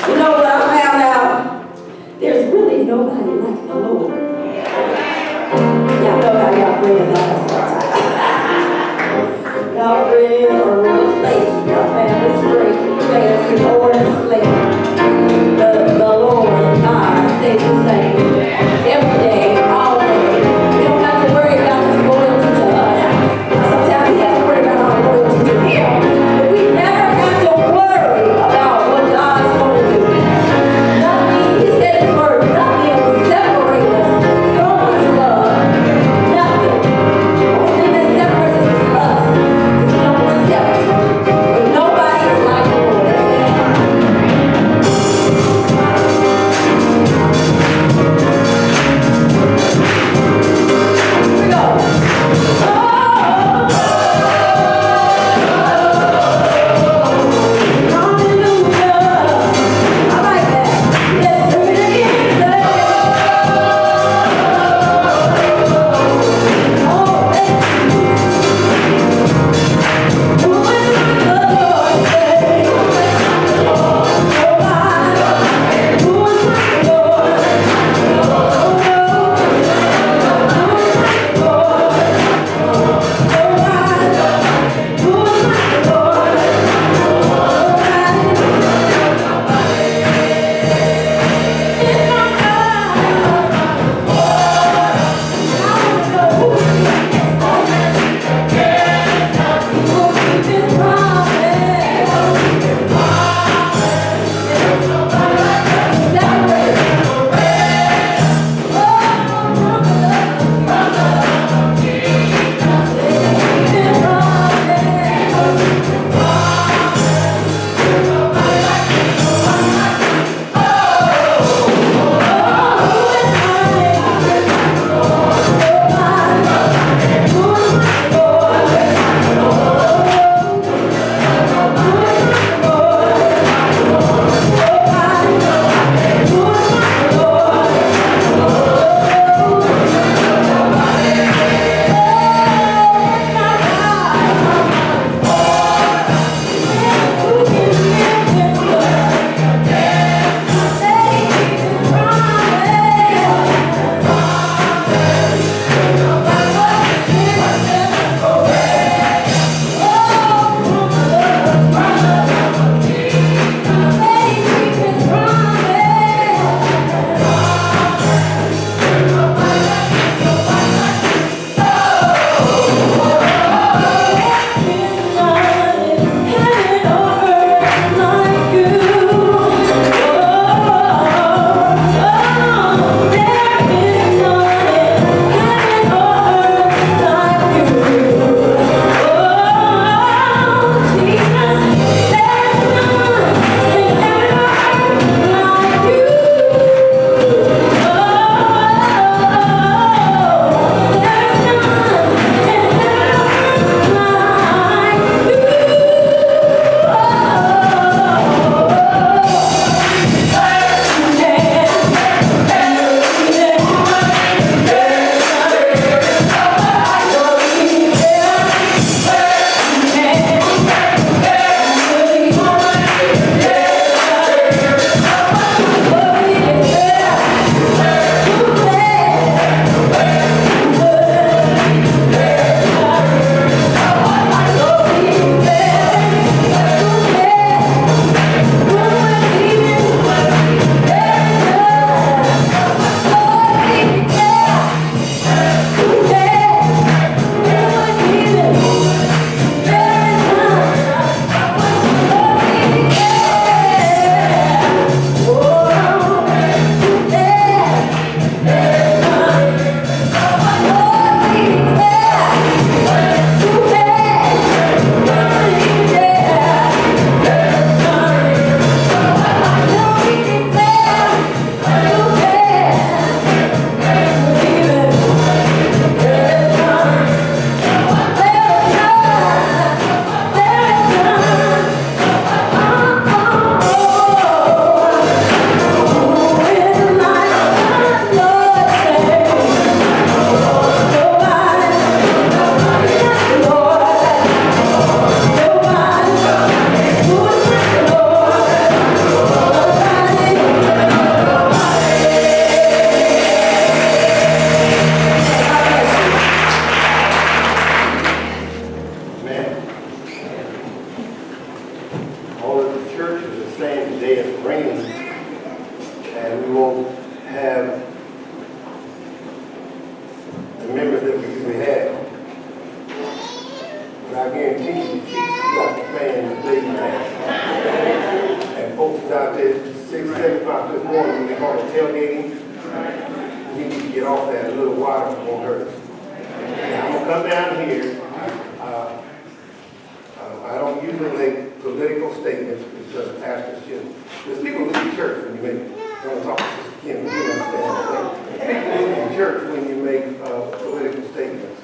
You know what I found out? There's really nobody like the Lord. Y'all know how y'all friends are sometimes. Y'all friends are real flaky. Y'all family's flaky. Flaky, Lord is flaky. The Lord God stays the same every day, all day. We don't have to worry about his loyalty to us. Sometimes we have to worry about our loyalty to him. But we never have to worry about what God's going to do. Nothing, he said his word, nothing will separate us from his love. Nothing. today it's raining, and we won't have the members that we usually have. But I guarantee you, the Chiefs got the fans today, man. And folks out there 6, 7 o'clock this morning, when they call it tailgating, we need to get off that. A little water won't hurt us. Now, I'm going to come down here. I don't usually make political statements because pastors should. Because people leave church when you make, I'm going to talk to Sister Kim, you understand. People leave church when you make political statements.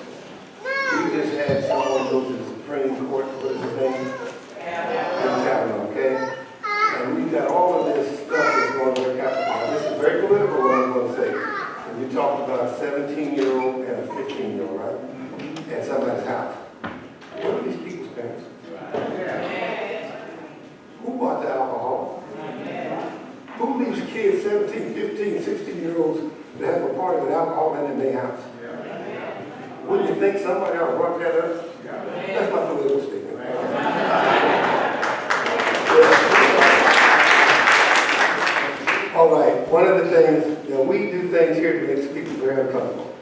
We just had someone go to the Supreme Court, what is his name? In Kavanaugh, okay? And we've got all of this stuff that's going to work out. Now, this is very political, what I'm going to say. And you talked about a 17-year-old and a 15-year-old, right? At somebody's house. What are these people's parents? Who bought the alcohol? Who leaves kids, 17, 15, 16-year-olds, to have a party with alcohol in their house? Wouldn't you think somebody ought to brought that up? That's my political statement. All right, one of the things, we do things here to make people very uncomfortable.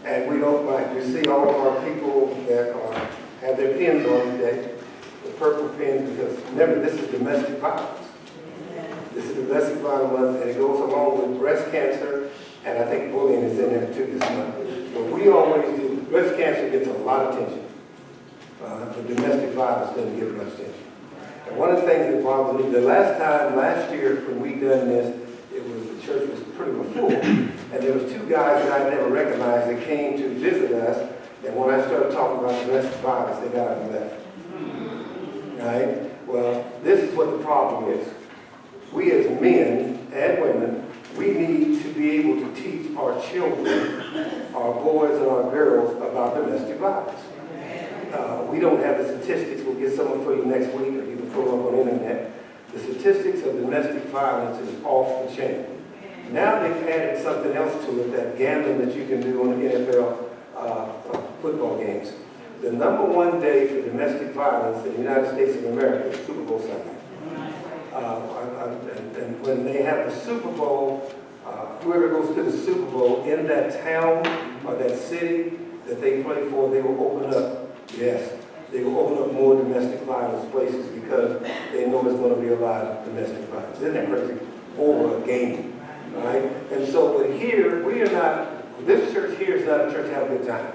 And we don't mind. You see all of our people that have their pins on today, the purple pins, because remember, this is domestic violence. This is domestic violence month, and it goes along with breast cancer, and I think bullying is in there too this month. But we always do, breast cancer gets a lot of attention. But domestic violence doesn't get much attention. And one of the things that bothers me, last year when we done this, the church was pretty much full. And there was 2 guys that I never recognized that came to visit us. And when I started talking about domestic violence, they got up and left. Right? Well, this is what the problem is. We as men and women, we need to be able to teach our children, our boys and our girls about domestic violence. We don't have the statistics. We'll get someone for you next week, or you can pull up on the internet. The statistics of domestic violence is off the chain. Now they've added something else to it, that gambling that you can do on the NFL football games. The #1 day for domestic violence in the United States of America is Super Bowl Sunday. And when they have the Super Bowl, whoever goes to the Super Bowl in that town or that city that they play for, they will open up, they will open up more domestic violence places because they know there's going to be a lot of domestic violence. Isn't that crazy? Over a game, right? And so, but here, we are not, this church here is not a church to have a good time.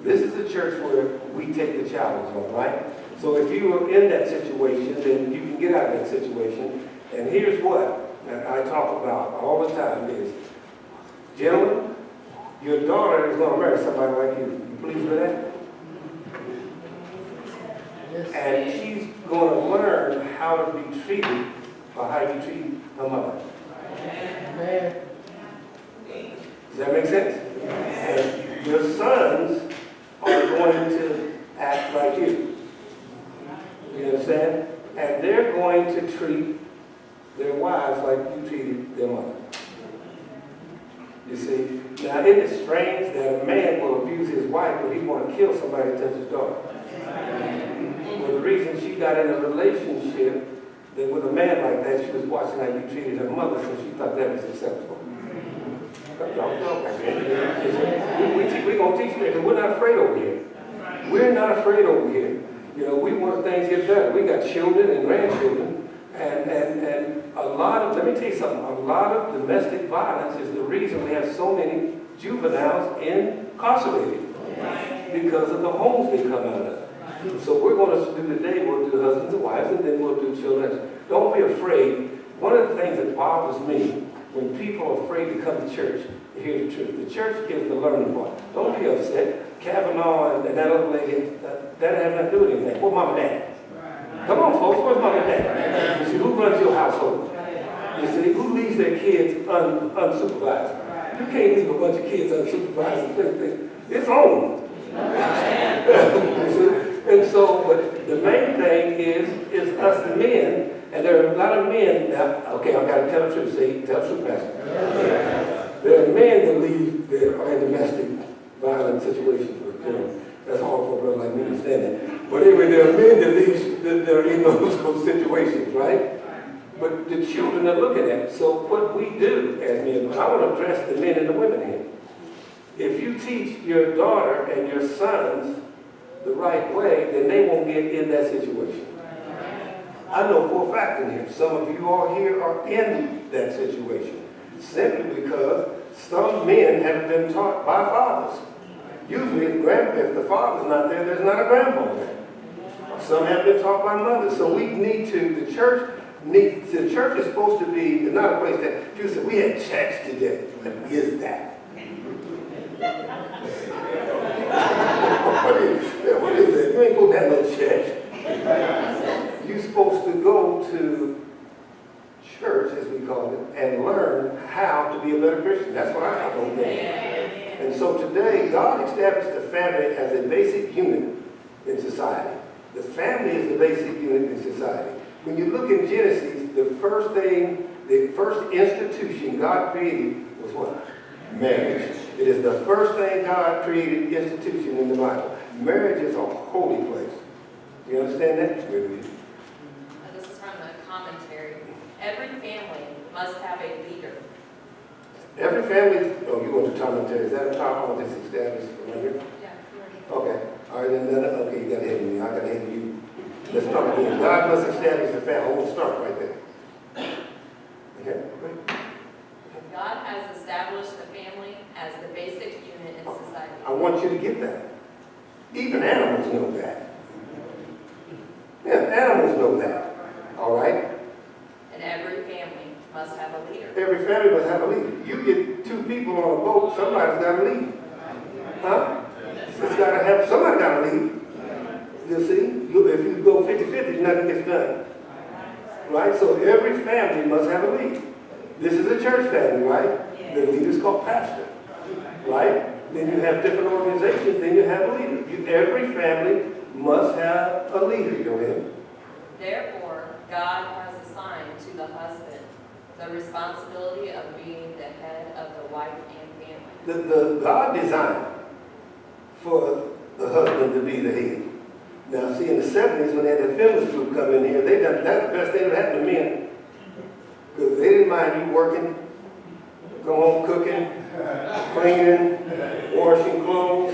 This is a church where we take the challenge on, right? So if you are in that situation, then you can get out of that situation. And here's what I talk about all the time is, gentlemen, your daughter is going to marry somebody like you. You pleased with that? And she's going to learn how to be treated by how you treat her mother. Does that make sense? And your sons are going to act like you. You understand? And they're going to treat their wives like you treated their mother. You see? Now, it is strange that a man will abuse his wife, but he want to kill somebody that touches his daughter. Well, the reason she got in a relationship that with a man like that, she was watching how you treated her mother, so she thought that was acceptable. We're going to teach you that because we're not afraid over here. We're not afraid over here. You know, we want things to get better. We got children and grandchildren, and a lot of, let me tell you something, a lot of domestic violence is the reason we have so many juveniles incarcerated because of the homes they come out of. So we're going to do today, we'll do husbands and wives, and then we'll do children. Don't be afraid. One of the things that bothers me when people are afraid to come to church, to hear the truth. The church is the learning part. Don't be upset. Kavanaugh and that other lady, that has nothing to do with anything. Where's mom and dad? Come on, folks. Where's mom and dad? You see, who runs your household? You see, who leaves their kids unsupervised? You can't leave a bunch of kids unsupervised. It's on. You see? And so, but the main thing is us men, and there are a lot of men now, okay, I've got to tell the truth, see, tell the truth, Pastor. There are men that leave their domestic violent situations with children. That's hard for a brother like me to stand it. But anyway, there are men that leave, that are in those situations, right? But the children are looking at it. So what we do as men, I want to address the men and the women here. If you teach your daughter and your sons the right way, then they won't get in that situation. I know for a fact in here, some of you all here are in that situation, simply because some men have been taught by fathers. Usually if the father's not there, there's not a grandpa there. Some have been taught by mothers. So we need to, the church is supposed to be not a place that, you said, we had church today. What is that? What is that? You ain't supposed to have no church. You're supposed to go to church, as we call it, and learn how to be a better Christian. That's what I don't think. And so today, God established the family as a basic unit in society. The family is the basic unit in society. When you look in Genesis, the first institution God created was what? Marriage. It is the first thing God created institution in the Bible. Marriage is a holy place. You understand that? This is from the commentary. Every family must have a leader. Every family, oh, you want the commentary. Is that a top on this established right here? Yeah. Okay. All right, then, okay, you got ahead of me. I got ahead of you. Let's start again. God must establish the family. We'll start right there. Okay, great. God has established the family as the basic unit in society. I want you to get that. Even animals know that. Yeah, animals know that. All right? And every family must have a leader. Every family must have a leader. You get two people on a boat, somebody's got to lead. Huh? It's got to have, somebody got to lead. You see? If you go 50-50, nothing gets done. Right? So every family must have a leader. This is a church family, right? The leader's called pastor. Right? Then you have different organizations, then you have a leader. Every family must have a leader. Go ahead. Therefore, God has assigned to the husband the responsibility of being the head of the wife and family. The God designed for the husband to be the head. Now, see, in the 70s, when they had the feminist group come in here, that's the best thing that happened to men. Because they didn't mind you working, come home cooking, cleaning, washing clothes.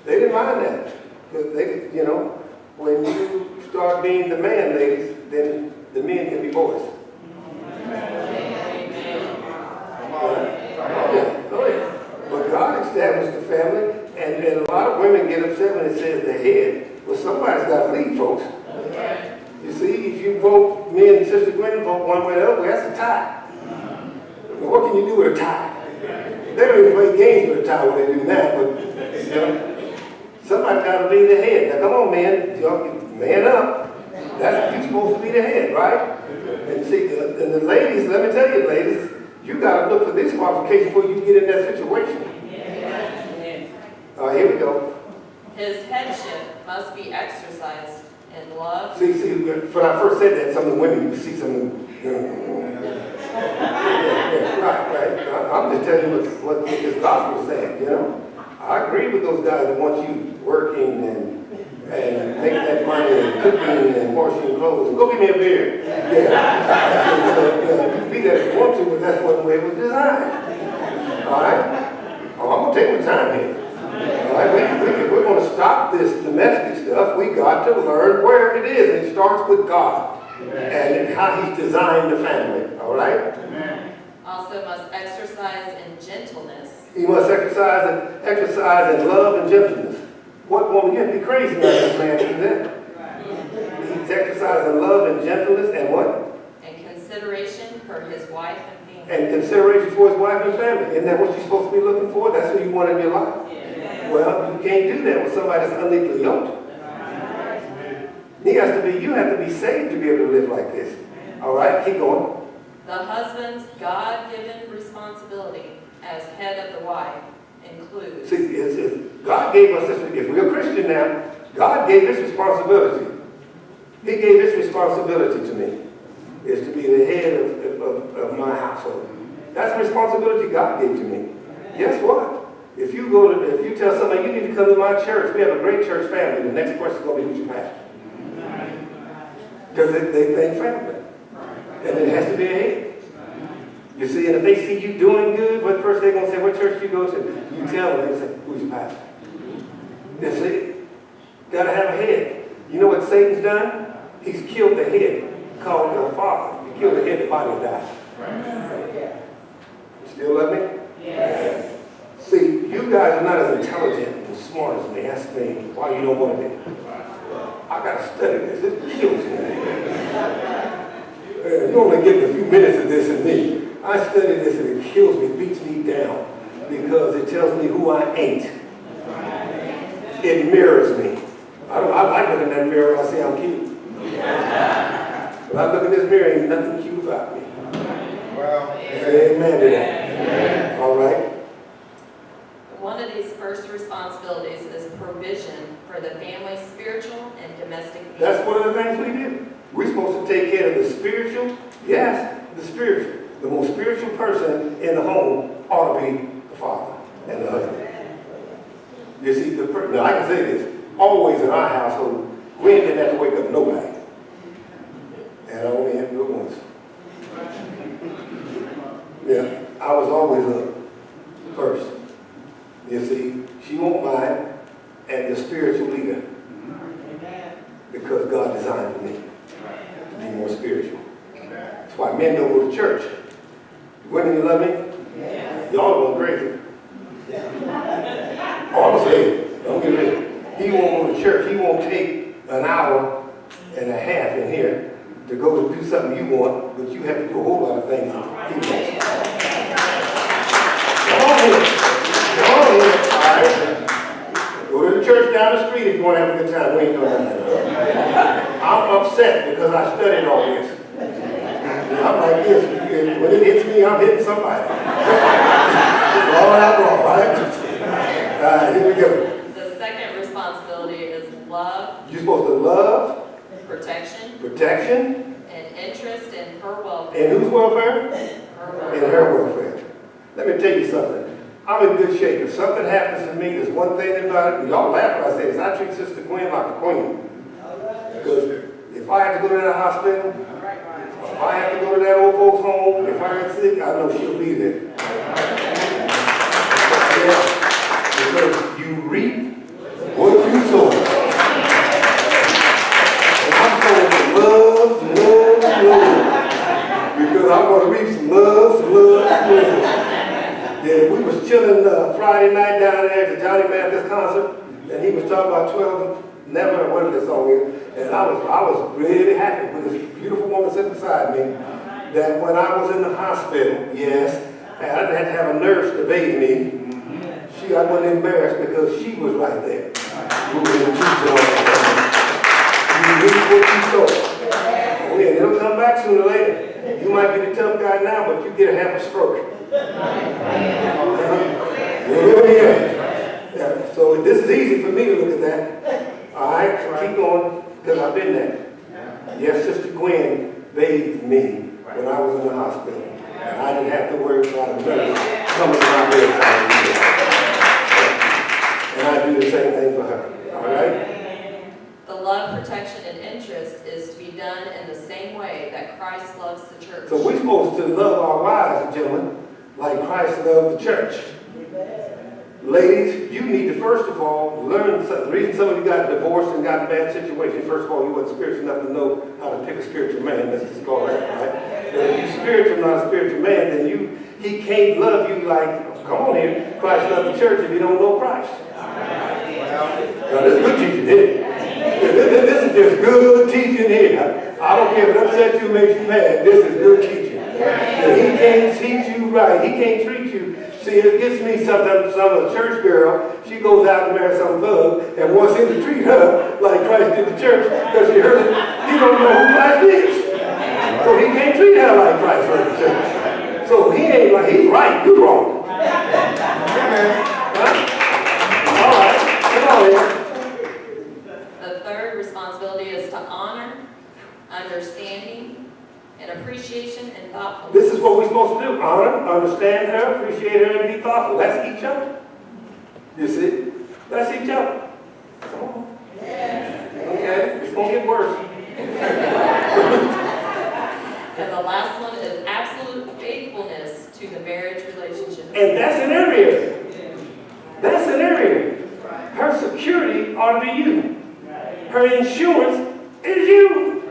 They didn't mind that. Because they, you know, when you start being the man, ladies, then the men can be boys. But God established the family, and a lot of women get upset when it says the head. Well, somebody's got to lead, folks. You see, if you vote, me and Sister Gwen vote one way or the other, that's a tie. Well, what can you do with a tie? They don't even play games with a tie when they do that, but you know, somebody's got to be the head. Now, come on, man, man up. You're supposed to be the head, right? And see, and the ladies, let me tell you, ladies, you got to look for this qualification before you get in that situation. All right, here we go. His headship must be exercised in love. See, when I first said that, some of the women, you see some of them, right. I'm just telling you what this gospel is saying, you know. I agree with those guys that want you working and making that money and cooking and washing clothes. Go get me a beer. Yeah. You can be that if you want to, but that's what the way it was designed. All right? Oh, I'm going to take my time here. All right? If we're going to stop this domestic stuff, we got to learn where it is. And it starts with God and how He's designed the family. All right? Also must exercise in gentleness. He must exercise in love and gentleness. What woman? You have to be crazy not this man to do that. He's exercising love and gentleness and what? And consideration for his wife and family. And consideration for his wife and family. Isn't that what you're supposed to be looking for? That's who you want in your life. Well, you can't do that with somebody that's unequally yoked. You have to be saved to be able to live like this. All right, keep going. The husband's God-given responsibility as head of the wife includes. See, God gave us this. If we're a Christian now, God gave this responsibility. He gave this responsibility to me, is to be the head of my household. That's the responsibility God gave to me. Guess what? If you tell somebody you need to come to my church, we have a great church family, the next question is going to be who's your pastor. Because they think family. And it has to be a head. You see, and if they see you doing good, what first they're going to say, what church you go to? You tell them, they say, who's your pastor? You see, got to have a head. You know what Satan's done? He's killed the head, called the father. He killed the head, the body died. You still love me? Yes. See, you guys are not as intelligent and smart as me. Ask me why you don't want to be. I got to study this. It kills me. You only get a few minutes of this and me. I study this and it kills me, beats me down, because it tells me who I ain't. It mirrors me. I like looking in that mirror and I say I'm cute. But I look in this mirror, ain't nothing cute about me. Well, Say amen to that. All right? One of these first responsibilities is provision for the family's spiritual and domestic needs. That's one of the things we do. We're supposed to take care of the spiritual. Yes, the spiritual. The most spiritual person in the home ought to be the father and the husband. You see, now I can say this, always in our household, we didn't have to wake up nobody. And I only had to do it once. Yeah, I was always up first. You see, she won't mind, and the spiritual leader. Because God designed for me to be more spiritual. That's why men don't go to church. Women, you love me? Yes. Y'all going crazy. Oh, I'm going to say it. Don't get ready. He won't go to church. He won't take an hour and a half in here to go to do something you want, but you have to do a whole lot of things he wants. Come on here. Come on here. All right. Go to the church down the street if you want to have a good time. We ain't doing that. I'm upset because I studied all this. I'm like this. When it hits me, I'm hitting somebody. It's all out wrong, right? Here we go. The second responsibility is love, You're supposed to love, protection, protection, and interest in her welfare. and whose welfare? Her And welfare. her welfare. Let me tell you something. I'm in good shape. If something happens to me, there's one thing about it. Y'all laugh when I say this. I treat Sister Gwen like a queen. Because if I have to go to that hospital, if I have to go to that old folks' home, if I get sick, I know she'll be there. Yeah. Because you reap what you sow. And I'm sowing some love, love, love. Because I'm going to reap some love, love, love. Yeah, we was chilling Friday night down there at the Johnny Mathis concert, and he was talking about 12, never whatever the song is, and I was really happy with this beautiful woman sitting beside me, that when I was in the hospital, yes, and I had to have a nurse to bathe me. I wasn't embarrassed because she was right there. You reap what you sow. Oh yeah, it'll come back sooner or later. You might be the tough guy now, but you get a half a stroke. Yeah. So this is easy for me to look at that. All right, so keep going, because I've been there. Yes, Sister Gwen bathed me when I was in the hospital. And I didn't have to worry about a nurse coming to my bedside. And I do the same thing for her. All right? The love, protection, and interest is to be done in the same way that Christ loves the church. So we're supposed to love our wives, gentlemen, like Christ loved the church. Ladies, you need to first of all learn something. The reason some of you got divorced and got in bad situations, first of all, you wasn't spiritual enough to know how to pick a spiritual man. Let's just call that, right? But if you're spiritual, not a spiritual man, then he can't love you like, come on here, Christ loved the church if you don't know Christ. Now, this is good teaching here. This is just good teaching here. I don't care if it upsets you, makes you mad. This is good teaching. And he can't teach you right. He can't treat you. See, it gets me sometimes, some church girl, she goes out and marries some thug and wants him to treat her like Christ did the church because she heard it. He don't know who Christ is. So he can't treat her like Christ did the church. So he ain't like, he's right, you wrong. Huh? All right, come on in. The third responsibility is to honor, understanding, and appreciation and thoughtfulness. This is what we're supposed to do. Honor, understand her, appreciate her, and be thoughtful. That's each other. You see? That's each other. Come on. Yes. Okay, it's going to get worse. And the last one is absolute faithfulness to the marriage relationship. And that's in every area. That's in every area. Her security ought to be you. Her insurance is you.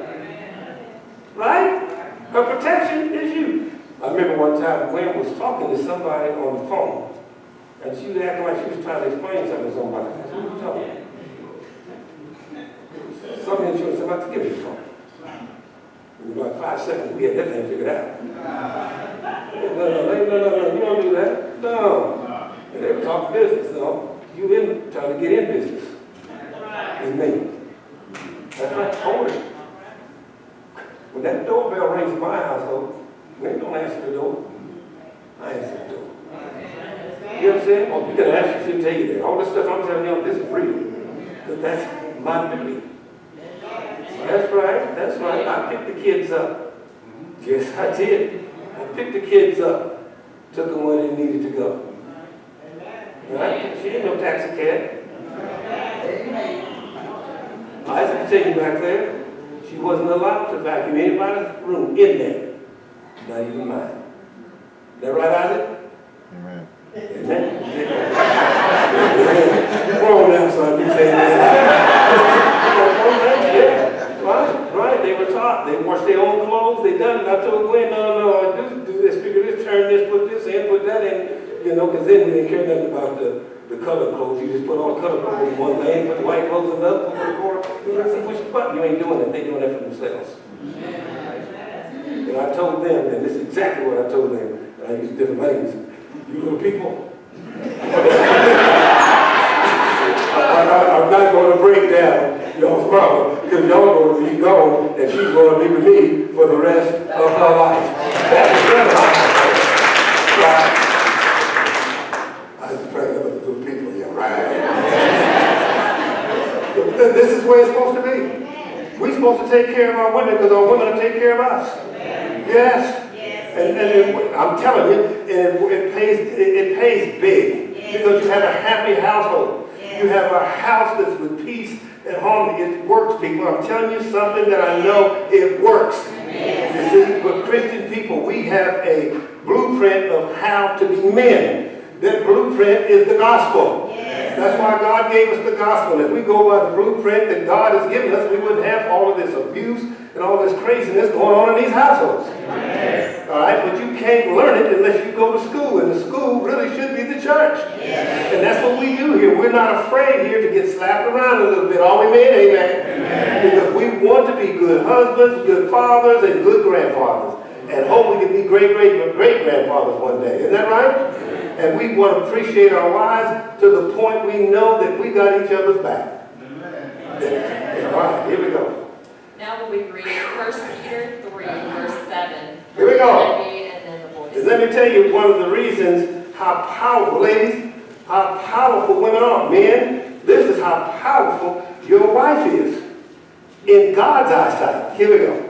Right? Her protection is you. I remember one time Gwen was talking to somebody on the phone, and she was acting like she was trying to explain something to somebody. I said, "Who you talking to?" Some insurance about to give me the phone. In about 5 seconds, we had that thing figured out. No, you don't do that. No. And they were talking business. No, you been trying to get in business. It's me. That's right. Hold it. When that doorbell rings in my household, we ain't gonna answer the door. I answer the door. You understand? Well, you can ask her, she'll tell you that. All this stuff I'm telling you, this is real. Because that's my duty. That's right. That's right. I picked the kids up. Yes, I did. I picked the kids up. Took them where they needed to go. Right? She ain't no taxi cab. Isaac sitting back there. She wasn't allowed to vacuum anybody's room in there. Not even mine. Is that right, Isaac? Amen. Amen. Come on now, son. You say that. Yeah. Right. They were taught. They washed their own clothes. They done it. I told Gwen, no, do this, figure this, turn this, put this in, put that in. You know, because then we didn't care nothing about the colored clothes. You just put all the colored clothes in one thing, put the white clothes in another, put the cord, push the button. You ain't doing it. They're doing that for themselves. And I told them, and this is exactly what I told them. I used different language. You little people. I'm not going to break down y'all's mama, because y'all going to be gone, and she's going to be with me for the rest of her life. That is their life. Right? I was trying to look at the little people, yeah, right? This is where it's supposed to be. We're supposed to take care of our women because our women will take care of us. Yes. And I'm telling you, it pays big because you have a happy household. You have a house that's with peace and harmony. It works, people. I'm telling you something that I know it works. You see, but Christian people, we have a blueprint of how to be men. That blueprint is the gospel. That's why God gave us the gospel. If we go by the blueprint that God has given us, we wouldn't have all of this abuse and all this craziness going on in these households. All right, but you can't learn it unless you go to school, and the school really should be the church. And that's what we do here. We're not afraid here to get slapped around a little bit. Are we men? Amen. Because we want to be good husbands, good fathers, and good grandfathers. And hope we can be great-grandfathers one day. Isn't that right? And we want to appreciate our wives to the point we know that we got each other's back. All right, here we go. Now we'll be reading 1 Peter 3, verse 7. Here we go. And then the boys. And let me tell you one of the reasons how powerful, ladies, how powerful women are. Men, this is how powerful your wife is in God's eyesight. Here we go.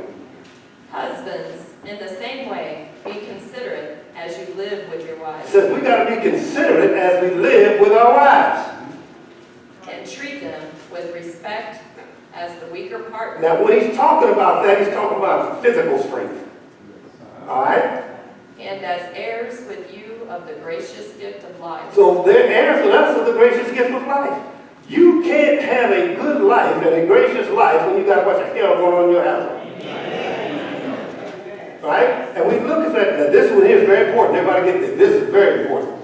Husbands, in the same way, be considerate as you live with your wives. It says we got to be considerate as we live with our wives. And treat them with respect as the weaker partner. Now, when he's talking about that, he's talking about physical strength. All right? And as heirs with you of the gracious gift of life. So they're heirs with us of the gracious gift of life. You can't have a good life and a gracious life when you got a bunch of hell going on in your house. Right? And we look at that. Now, this one here is very important. Everybody get this. This is very important.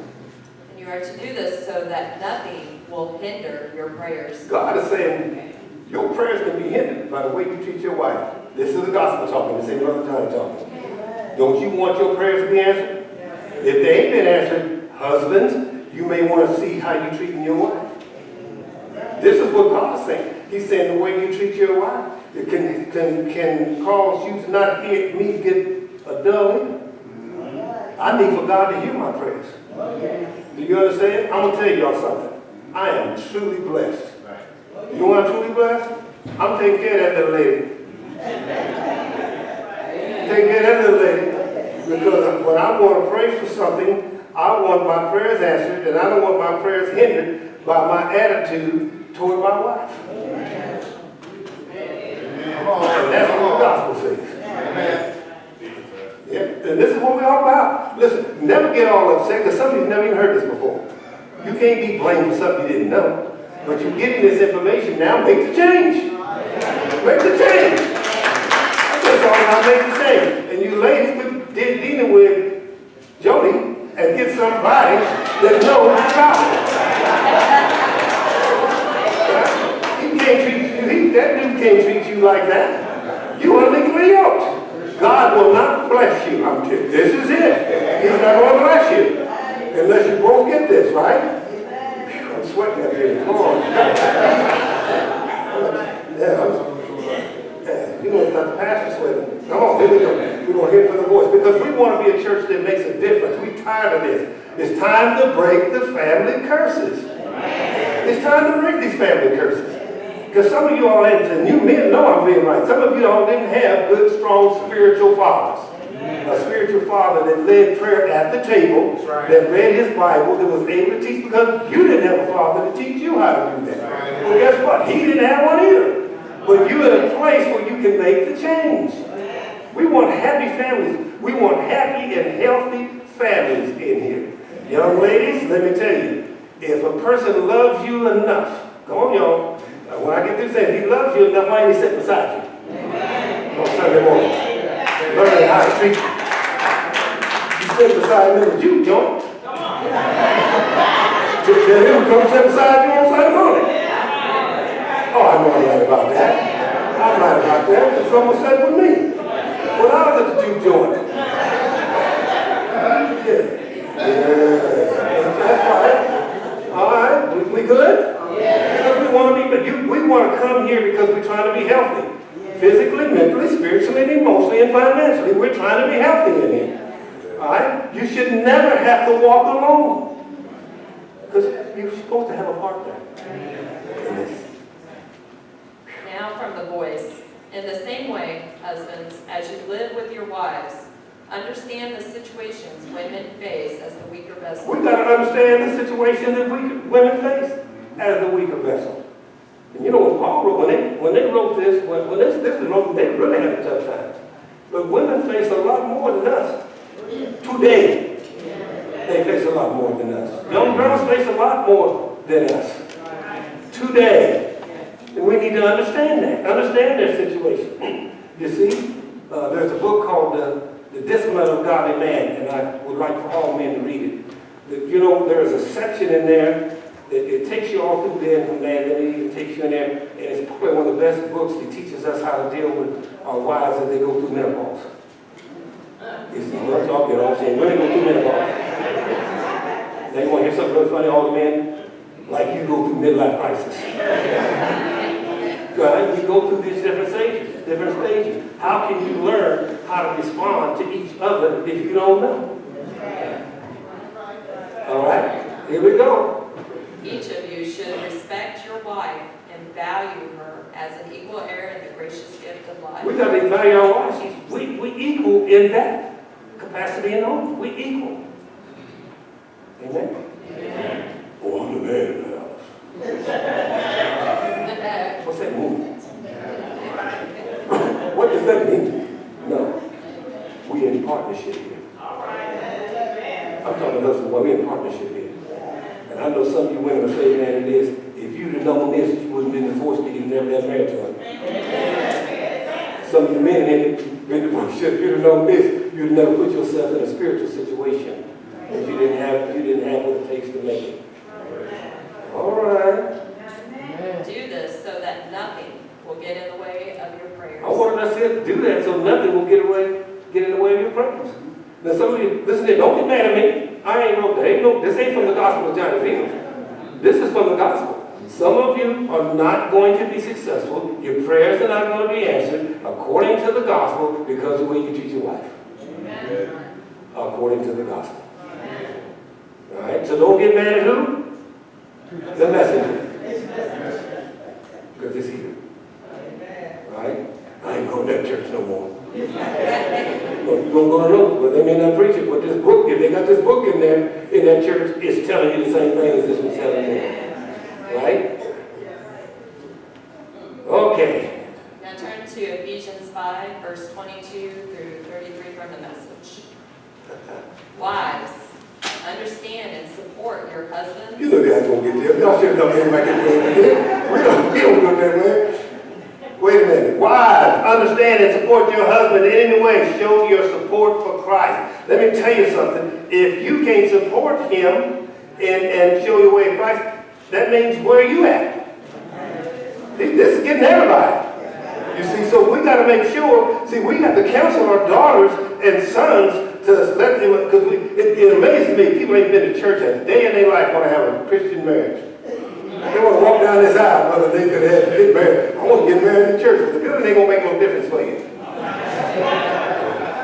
And you are to do this so that nothing will hinder your prayers. God is saying your prayers can be hindered by the way you treat your wife. This is the gospel talking. This ain't Brother Johnny talking. Don't you want your prayers to be answered? If they ain't been answered, husbands, you may want to see how you're treating your wife. This is what God is saying. He's saying the way you treat your wife, it can cause you to not hear me get a dull ear. I need for God to hear my prayers. Do you understand? I'm going to tell y'all something. I am truly blessed. You know why I'm truly blessed? I'm taking care of that little lady. Taking care of that little lady. Because when I want to pray for something, I want my prayers answered, and I don't want my prayers hindered by my attitude toward my wife. And that's what the gospel says. And this is what we're all about. Listen, never get all upset because some of you never even heard this before. You can't be blamed for something you didn't know. But you're getting this information now, make the change. Make the change. That's all about make the change. And you ladies quit dealing with Jody and get somebody that knows the gospel. He can't treat you, that dude can't treat you like that. You are legally yoked. God will not bless you. This is it. He's not going to bless you. Unless you both get this, right? I'm sweating up here. Come on. You know it's not the pastor sweating. Come on, here we go. We're going to hear from the voice. Because we want to be a church that makes a difference. We're tired of this. It's time to break the family curses. It's time to break these family curses. Because some of you all, and you men know I'm being right, some of you all didn't have good, strong spiritual fathers. A spiritual father that led prayer at the table, that read his Bible, that was able to teach, because you didn't have a father to teach you how to do that. Well, guess what? He didn't have one either. But you're in a place where you can make the change. We want happy families. We want happy and healthy families in here. Young ladies, let me tell you, if a person loves you enough, come on, y'all. When I get through saying, he loves you enough, why ain't he sitting beside you? On Sunday morning. Learning how to treat you. You sit beside him with you, don't. Tell him to come sit beside you on Sunday morning. Oh, I know I'm right about that. I'm right about that, because someone said with me. When I was at the Juke joint. That's right. All right, we good? Because we want to come here because we're trying to be healthy. Physically, mentally, spiritually, and emotionally, and financially. We're trying to be healthy in here. All right? You should never have to walk alone. Because you're supposed to have a partner in this. Now from the voice. In the same way, husbands, as you live with your wives, understand the situations women face as the weaker vessel. We've got to understand the situation that women face as the weaker vessel. And you know what Paul wrote, when they wrote this, when this was wrote, they really had a tough time. But women face a lot more than us. Today, they face a lot more than us. Young girls face a lot more than us. Today. And we need to understand that, understand their situation. You see, there's a book called The Discipline of Godly Man, and I would like for all men to read it. You know, there's a section in there that it takes you all through there from man, then it even takes you in there, and it's probably one of the best books that teaches us how to deal with our wives as they go through menopause. You see what I'm talking about? I'm saying, when they go through menopause. Now you want to hear something really funny, all the men? Like you go through midlife crisis. Right? You go through these different stages. How can you learn how to respond to each other if you don't know? All right, here we go. Each of you should respect your wife and value her as an equal heir in the gracious gift of life. We got to value our wives. We equal in that capacity and all. We equal. Amen? Amen. Oh, I'm the man in the house. What's that mean? What does that mean? No. We in partnership here. I'm talking to husband, well, we in partnership here. And I know some of you women will say, man, it is, if you'd have known this, you wouldn't have been divorced, you'd never have married to her. Some of you men in been divorced, if you'd have known this, you'd never put yourself in a spiritual situation. Because you didn't have what it takes to make it. All right. Do this so that nothing will get in the way of your prayers. I wanted us to do that so nothing will get in the way of your prayers. Now some of you, listen to it, don't get mad at me. I ain't wrote that. This ain't from the gospel of Johnny Fields. This is from the gospel. Some of you are not going to be successful. Your prayers are not going to be answered according to the gospel because of the way you treat your wife. Amen. According to the gospel. Amen. All right, so don't get mad at who? The messenger. Because it's here. Right? I ain't going to that church no more. You're going to go to know, but they may not preach it, but this book, if they got this book in there, in that church, it's telling you the same thing as this one's telling you. Right? Okay. Now turn to Ephesians 5, verse 22 through 33 from the Message. Husbands, You know that's gonna get there. Y'all should have done it like it. We don't do it that way. Wait a minute. Wives, understand and support your husband in any way. Show your support for Christ. Let me tell you something. If you can't support him and show your way of Christ, that means where are you at? This is getting everybody. You see, so we got to make sure, see, we got to counsel our daughters and sons to let them, because it amazes me, people ain't been to church a day in their life want to have a Christian marriage. They want to walk down this aisle, whether they could have get married. I want to get married in church, but it ain't going to make no difference for you.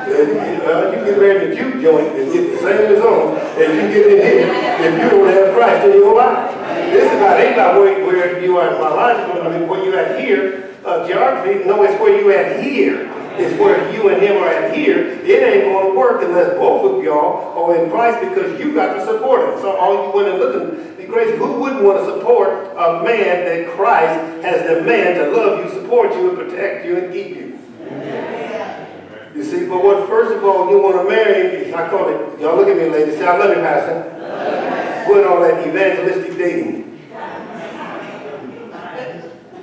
You get married in a juke joint and get the same results as you get in here if you don't have Christ in your life. This is not, ain't about where you are biologically, I mean, where you at here. Geography, no, it's where you at here. It's where you and him are at here. It ain't going to work unless both of y'all are in Christ because you got to support him. So all you women looking, be crazy. Who wouldn't want to support a man that Christ has the man to love you, support you, and protect you and keep you? You see, but what first of all you want to marry, I call it, y'all look at me ladies, say I love you, Pastor. Put all that evangelistic dating.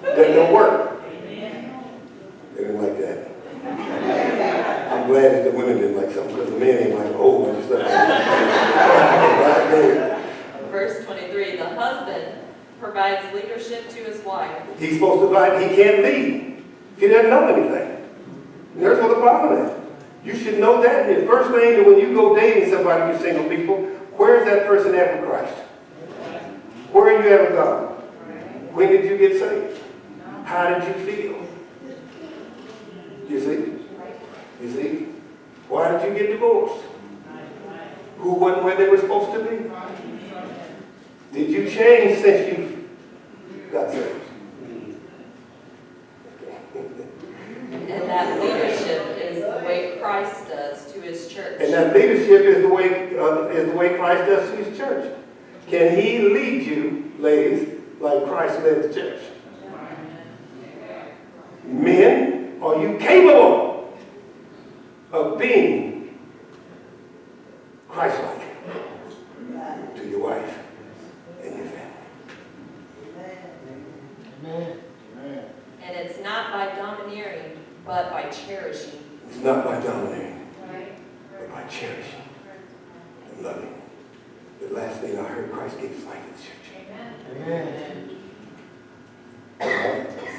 That don't work. They didn't like that. I'm glad that the women didn't like something because the men ain't like a whole bunch of stuff. verse 23, the husband provides leadership to his wife. He's supposed to provide, he can't lead. He doesn't know anything. And there's what the problem is. You should know that. And the first thing that when you go dating somebody, you single people, where's that person at with Christ? Where are you at with God? When did you get saved? How did you feel? You see? You see? Why did you get divorced? Who wasn't where they were supposed to be? Did you change since you got saved? And that leadership is the way Christ does to his church. And that leadership is the way Christ does to his church. Can he lead you, ladies, like Christ led the church? Men, are you capable of being Christ-like to your wife and your family? Amen. And it's not by domineering, but by cherishing. It's not by dominating, but by cherishing and loving. The last thing I heard, Christ gave his life in the church. Amen.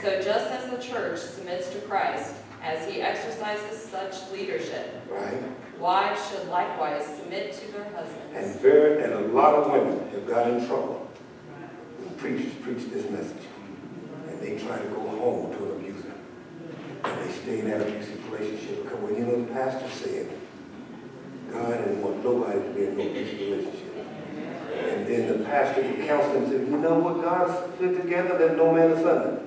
So just as the church submits to Christ as he exercises such leadership, Right? wives should likewise submit to their husbands. And a lot of women have got in trouble when preachers preach this message. And they try to go home to an abuser. And they stay in that abusive relationship. Because when you know the pastor said, God didn't want nobody to be in no abusive relationship. And then the pastor who counseled him said, you know what God put together, that no man asunder.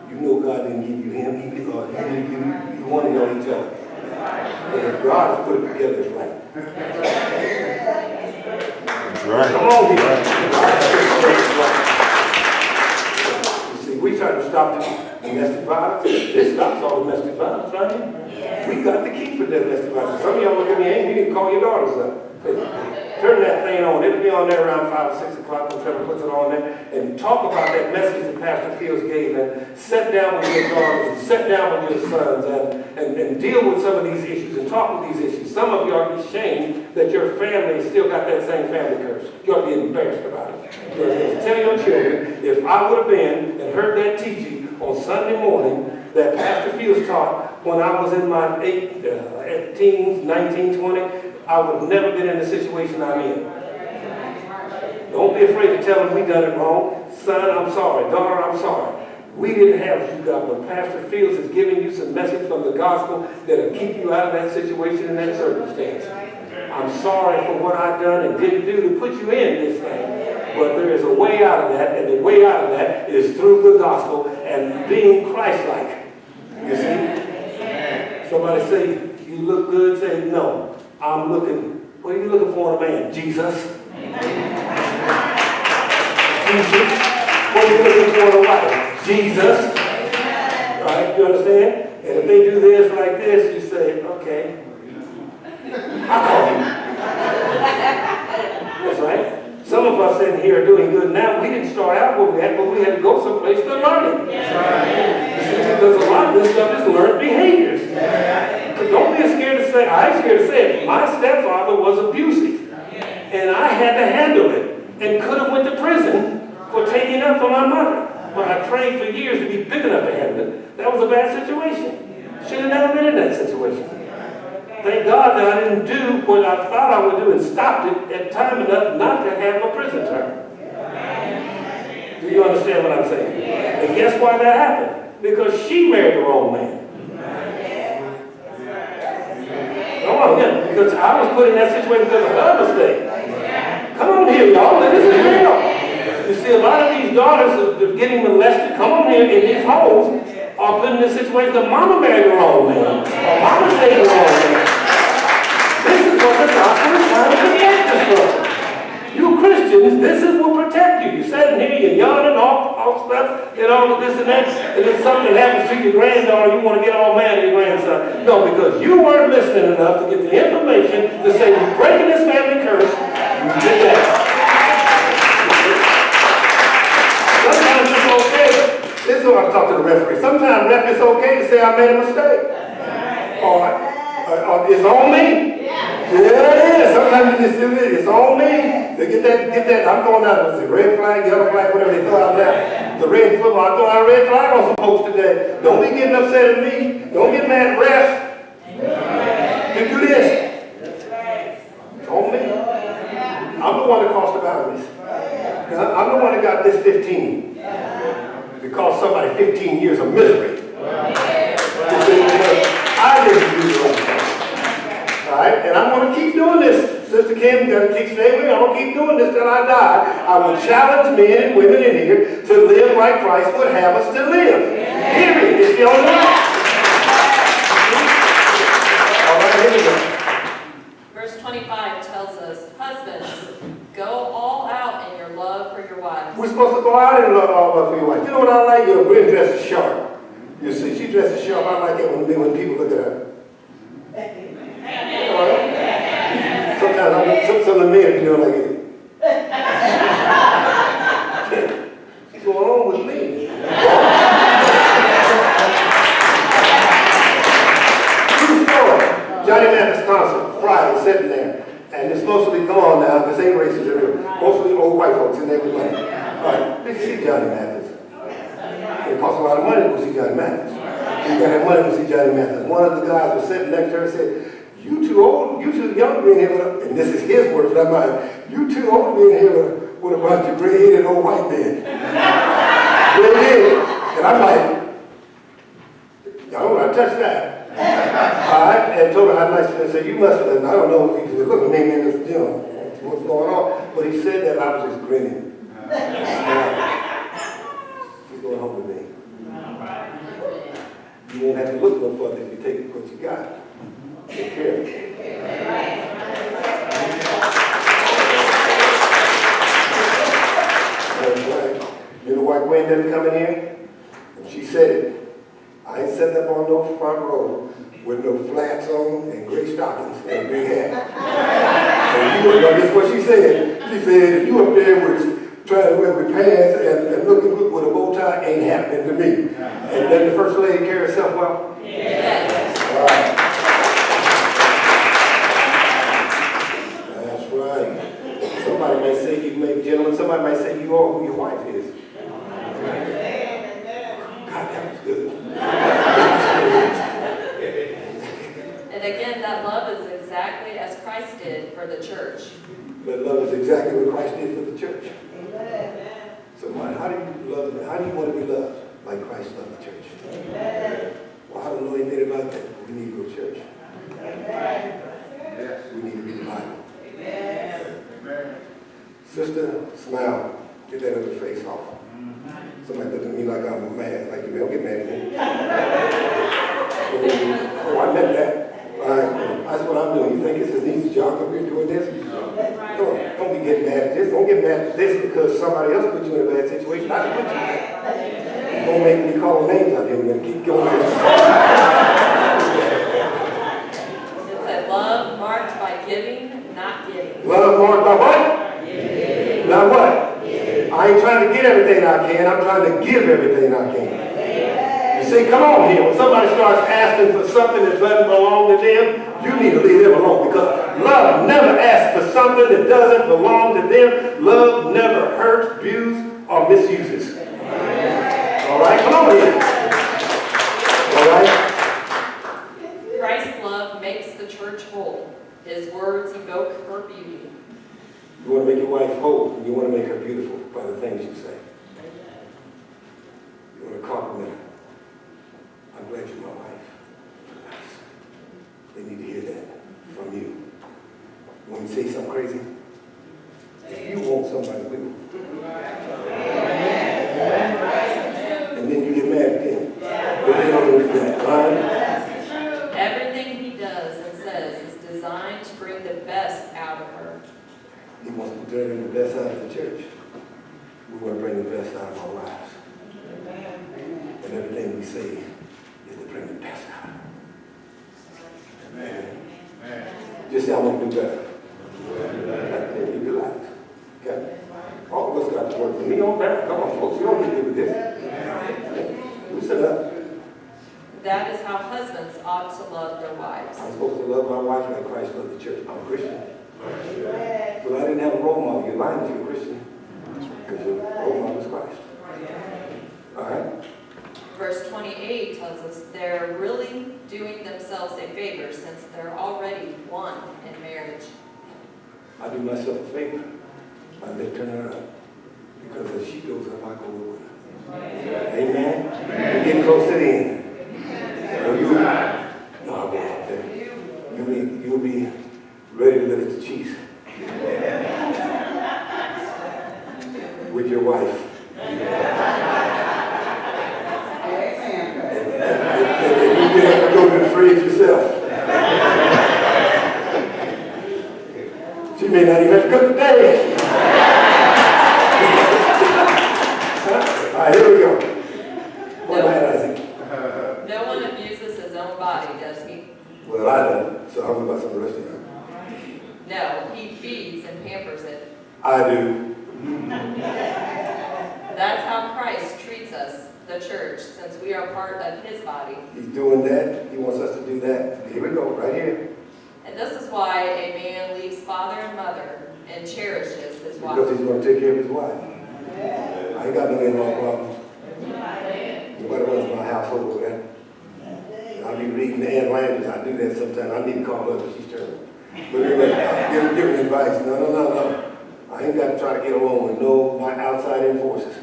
You know God didn't give you him, he didn't give you one of y'all each other. And if God has put it together, it's right. Right. Come on, people. You see, we try to stop the domestic violence. This stops all domestic violence right here. We got the key for domestic violence. Some of y'all look at me, hey, you need to call your daughters up. Turn that thing on. It'll be on there around 5 or 6 o'clock when Trevor puts it on there. And talk about that message that Pastor Fields gave. And sit down with your daughters and sit down with your sons and deal with some of these issues and talk with these issues. Some of you are ashamed that your family still got that same family curse. You ought to be embarrassed about it. Tell your children, if I would have been and heard that teaching on Sunday morning that Pastor Fields taught when I was in my teens, 19, 20, I would have never been in the situation I'm in. Don't be afraid to tell them we done it wrong. Son, I'm sorry. Daughter, I'm sorry. We didn't have you, God, but Pastor Fields is giving you some message from the gospel that'll keep you out of that situation and that circumstance. I'm sorry for what I've done and didn't do to put you in this thing. But there is a way out of that, and the way out of that is through the gospel and being Christ-like. You see? Somebody say, you look good. Say, no. I'm looking, what are you looking for in a man? Jesus. Jesus. What are you looking for in a wife? Jesus. Right? You understand? And if they do this like this, you say, okay, I call you. That's right. Some of us sitting in here are doing good now. We didn't start out where we had, but we had to go someplace to learn it. You see, because a lot of this stuff is learned behaviors. So don't be scared to say, I'm scared to say it. My stepfather was abusive. And I had to handle it. And could have went to prison for taking up for my mother. But I prayed for years to be big enough to handle it. That was a bad situation. Should have never been in that situation. Thank God that I didn't do what I thought I would do and stopped it at time enough not to have a prison term. Do you understand what I'm saying? And guess why that happened? Because she married the wrong man. Come on, yeah, because I was put in that situation because of her mistake. Come on here, y'all. This is real. You see, a lot of these daughters that are getting molested, come on here, in these homes, are put in this situation because mama married the wrong man. Or mama stayed the wrong man. This is what the gospel is trying to protect us from. You Christians, this is what protect you. You're sitting here, you're yawning, all stuff, and all of this and that, and then something happens to your granddaughter, you want to get all mad at your grandson. No, because you weren't listening enough to get the information to say, you're breaking this family curse, you did that. Sometimes it's okay. This is what I'm talking to the referee. Sometimes it's okay to say I made a mistake. Or it's on me. Yeah, it is. Sometimes it's on me. They get that. I'm throwing out the red flag, yellow flag, whatever they throw out there. The red football. I throw out a red flag on some folks today. Don't be getting upset at me. Don't get mad at refs. To do this. It's on me. I'm the one that crossed the boundaries. I'm the one that got this 15. Because somebody 15 years of misery. I didn't do the right thing. All right? And I'm going to keep doing this. Sister Kim, you got to keep staying with me. I'm going to keep doing this till I die. I will challenge men and women in here to live like Christ would have us to live. Period. It's the only way. All right, here we go. Verse 25 tells us, husbands, go all out in your love for your wives. We're supposed to go out and love all of your wife. You know what I like? Your Gwen dresses sharp. You see, she dresses sharp. I like it when people look at her. All right? Sometimes some of the men be doing like it. What's going on with me? True story. Johnny Mathis concert, Friday, sitting there. And it's mostly, come on now, this ain't racist everywhere. Mostly old white folks in there with money. All right, they see Johnny Mathis. It costs a lot of money to go see Johnny Mathis. You got to have money to see Johnny Mathis. One of the guys was sitting next to her and said, you too old, you too young to be in here with a, and this is his words, not mine. You too old to be in here with a bunch of gray-headed old white men. They did. And I'm like, I don't want to touch that. All right, and told her how nice it is. Said, you must have, and I don't know if he said, look at me in this, you know, what's going on. But he said that I was just grinning. She's going home with me. You won't have to look no further if you take what you got. Take care of it. That's right. You know why Gwen didn't come in here? And she said it. I ain't sitting up on no front row with no flats on and gray stockings and a big hat. And you know, that's what she said. She said, you up there with trying to wear with pants and looking good with a bow tie ain't happening to me. And then the first lady carry herself well? Yes. All right. That's right. Somebody might say you may be gentlemen, somebody might say you are who your wife is. God, that was good. And again, that love is exactly as Christ did for the church. But love is exactly what Christ did for the church. So how do you love? How do you want to be loved like Christ loved the church? Well, I don't know anything about that. But we need to go to church. We need to read the Bible. Sister, smile. Get that other face off. Somebody look at me like I'm mad. Like you don't get mad at me. Oh, I meant that. All right, that's what I'm doing. You think it's his niece's job up here doing this? Don't be getting mad at this. Don't get mad at this because somebody else put you in a bad situation. I didn't put you there. Don't make me call names out here. We're going to keep going. It's a love marked by giving, not getting. Love marked by what? Giving. Not what? I ain't trying to get everything I can. I'm trying to give everything I can. You see, come on here. When somebody starts asking for something that doesn't belong to them, you need to leave them alone, because love never asks for something that doesn't belong to them. Love never hurts, abuses, or misuses. All right? Come on here. All right? Christ's love makes the church whole. His words evoke her beauty. You want to make your wife whole, and you want to make her beautiful by the things you say. You want to compliment her. I'm glad you're my wife. Nice. They need to hear that from you. You want to say something crazy? If you want somebody with you. And then you get mad at them. But they don't do that. Right? Everything he does and says is designed to bring the best out of her. He wants to bring the best out of the church. We want to bring the best out of our lives. And everything we say is to bring the best out of her. Amen. Just say, I want to do better. Then you relax. Okay? All of us got to work for me on that. Come on, folks. You don't need to do this. Loosen up. That is how husbands ought to love their wives. I'm supposed to love my wife like Christ loved the church. I'm a Christian. But I didn't have a role model. You're lying if you're a Christian. Because your role model is Christ. All right? Verse 28 tells us they're really doing themselves a favor since they're already one in marriage. I do myself a favor. I lift her up. Because as she goes up, I go with her. Amen? We're getting close to the end. No, I go out there. You'll be ready to look at the cheese. With your wife. And you get up and go to the fridge yourself. She may not even have to cook today. All right, here we go. What about Isaac? No one abuses his own body, does he? Well, I don't, so I don't know about some of the rest of you. No, he feeds and pampers it. I do. That's how Christ treats us, the church, since we are part of his body. He's doing that. He wants us to do that. Here we go, right here. And this is why a man leaves father and mother and cherishes his wife. Because he's going to take care of his wife. I ain't got no in-law problems. Nobody runs my household over there. I'll be reading Ann Landers. I do that sometimes. I need to call her, but she's terrible. But anyway, give her advice. No. I ain't got to try to get along with my outside influences.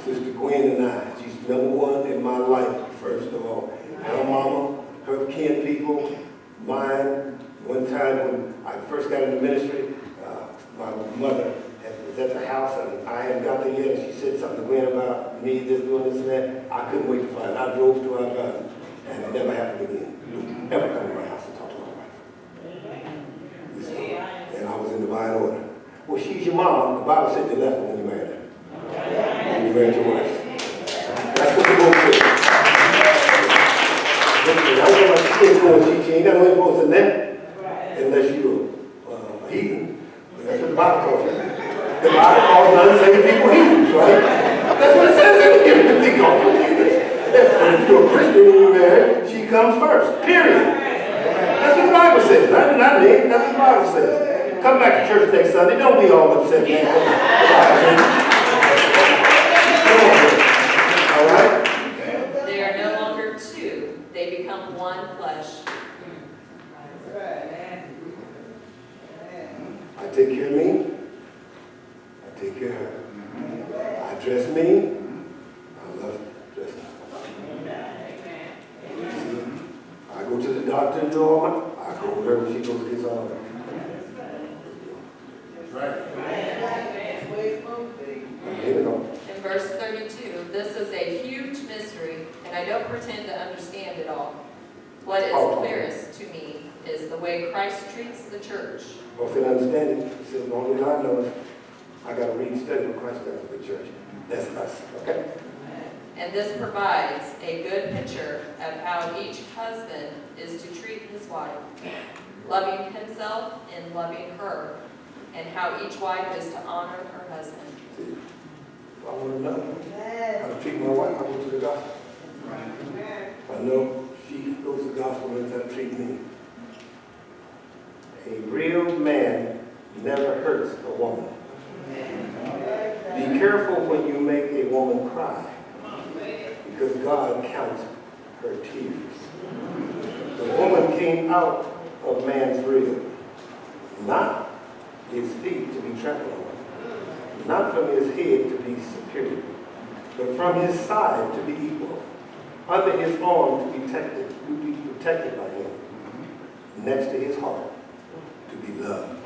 Sister Gwen and I, she's number one in my life, first of all. Her mama, her kin people, mine. One time when I first got into ministry, my mother was at the house and I hadn't got there yet, and she said something to Gwen about me, doing this and that. I couldn't wait to find it. I drove to our garden, and it never happened again. Never come to my house and talk to my wife. You see? And I was in divine order. Well, she's your mama. The Bible said you left her when you married her. When you married your wife. That's what the book says. I don't know about the influence. She ain't got no influence in that. Unless you're a heathen. That's what the Bible calls it. The Bible calls unsaved people heathens, right? That's what it says in here. They call them heathens. But if you're a Christian when you're married, she comes first. Period. That's what the Bible says. Not me. That's what the Bible says. Come back to church next Sunday. Don't be all upset, man. All right? They are no longer two. They become one flesh. I take care of me. I take care of her. I dress me. I love dressing. I go to the doctor and do all my. I go with her when she goes to get all that. Right. Here we go. In verse 32, this is a huge mystery, and I don't pretend to understand it all. What is clearest to me is the way Christ treats the church. Well, if you understand it, the only thing I know is I got to read and study what Christ does for the church. That's us, okay? And this provides a good picture of how each husband is to treat his wife, loving himself and loving her, and how each wife is to honor her husband. See, I want to know how to treat my wife. I go to the gospel. I know she goes to the gospel and how to treat me. A real man never hurts a woman. Be careful when you make a woman cry, because God counts her tears. The woman came out of man's rib, not his feet to be trampled on, not from his head to be superior, but from his side to be equal, under his arm to be protected by him, next to his heart to be loved.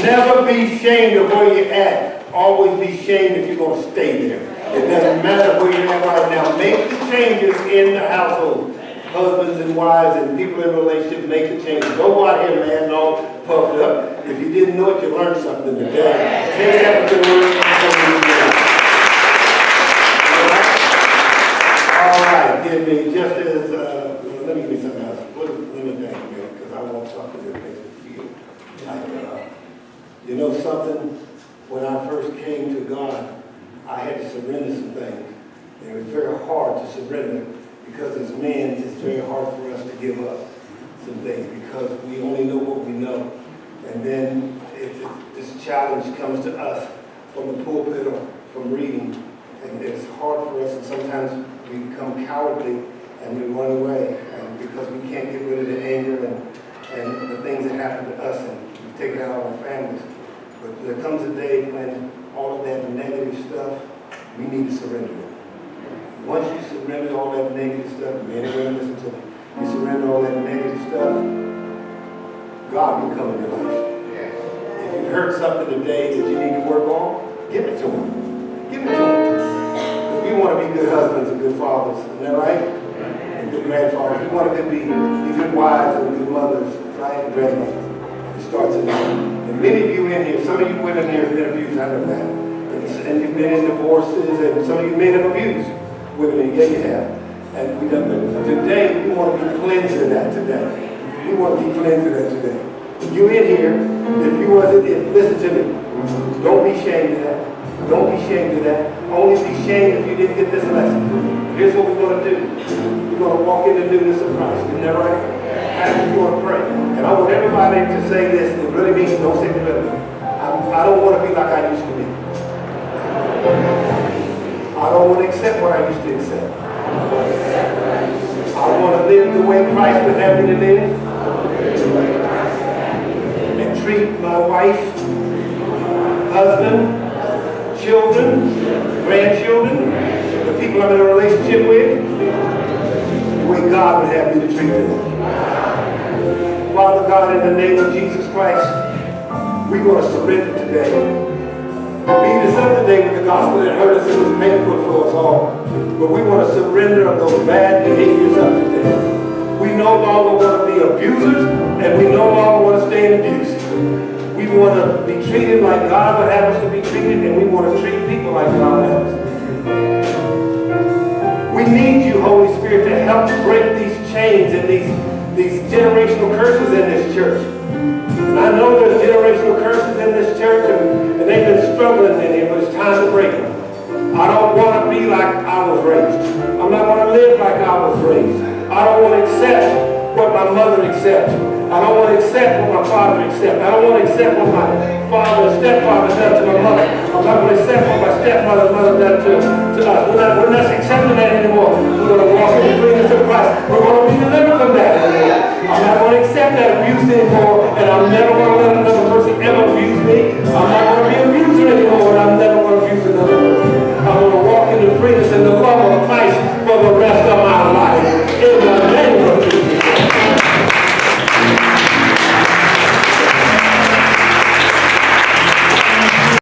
Never be ashamed of where you're at. Always be ashamed if you're going to stay there. It doesn't matter where you're at right now. Make the changes in the household. Husbands and wives and people in relationships, make the changes. Don't go out here, man, all puffed up. If you didn't know it, you learned something today. Take that with the word. All right, give me just as, let me give you something else. Let me thank you, because I want something that makes me feel like, you know something? When I first came to God, I had to surrender some things. And it was very hard to surrender because as men, it's very hard for us to give up some things because we only know what we know. And then this challenge comes to us from the pulpit or from reading. And it's hard for us, and sometimes we become cowardly and we run away and because we can't get rid of the anger and the things that happen to us, and we take it out on our families. But there comes a day when all of that negative stuff, we need to surrender it. Once you surrender all that negative stuff, men and women, listen to me. You surrender all that negative stuff, God will come in your life. If you've heard something today that you need to work on, give it to Him. Give it to Him. Because we want to be good husbands and good fathers, isn't that right? And good grandfathers. We want to be good wives and good mothers, right? And grandmothers. It starts in there. And many of you in here, some of you women here have been abused, I know that. And you've been in divorces, and some of you men have abused women, and yeah, you have. And we done that. Today, we want to be cleansed of that today. We want to be cleansed of that today. You in here, if you wasn't, listen to me. Don't be ashamed of that. Don't be ashamed of that. Only be ashamed if you didn't get this lesson. Here's what we're going to do. We're going to walk in the newness of Christ. Isn't that right? After you want to pray. And I want everybody to say this. It really means don't say the really. I don't want to be like I used to be. I don't want to accept what I used to accept. I want to live the way Christ would have me to live. And treat my wife, husband, children, grandchildren, the people I'm in a relationship with, the way God would have me to treat them. Father God, in the name of Jesus Christ, we're going to surrender today. Beat us up today with the gospel that hurt us. It was painful for us all. But we want to surrender those bad behaviors up today. We no longer want to be abusers, and we no longer want to stay in abuse. We want to be treated like God would have us to be treated, and we want to treat people like God has us. We need you, Holy Spirit, to help break these chains and these generational curses in this church. And I know there's generational curses in this church, and they've been struggling in here, but it's time to break them. I don't want to be like I was raised. I'm not going to live like I was raised. I don't want to accept what my mother accepts. I don't want to accept what my father accepts. I don't want to accept what my father and stepfather done to my mother. I'm not going to accept what my stepmother's mother done to us. We're not accepting that anymore. We're going to walk in the greenness of Christ. We're going to be delivered from that anymore. I'm not going to accept that abuse anymore, and I'm never going to let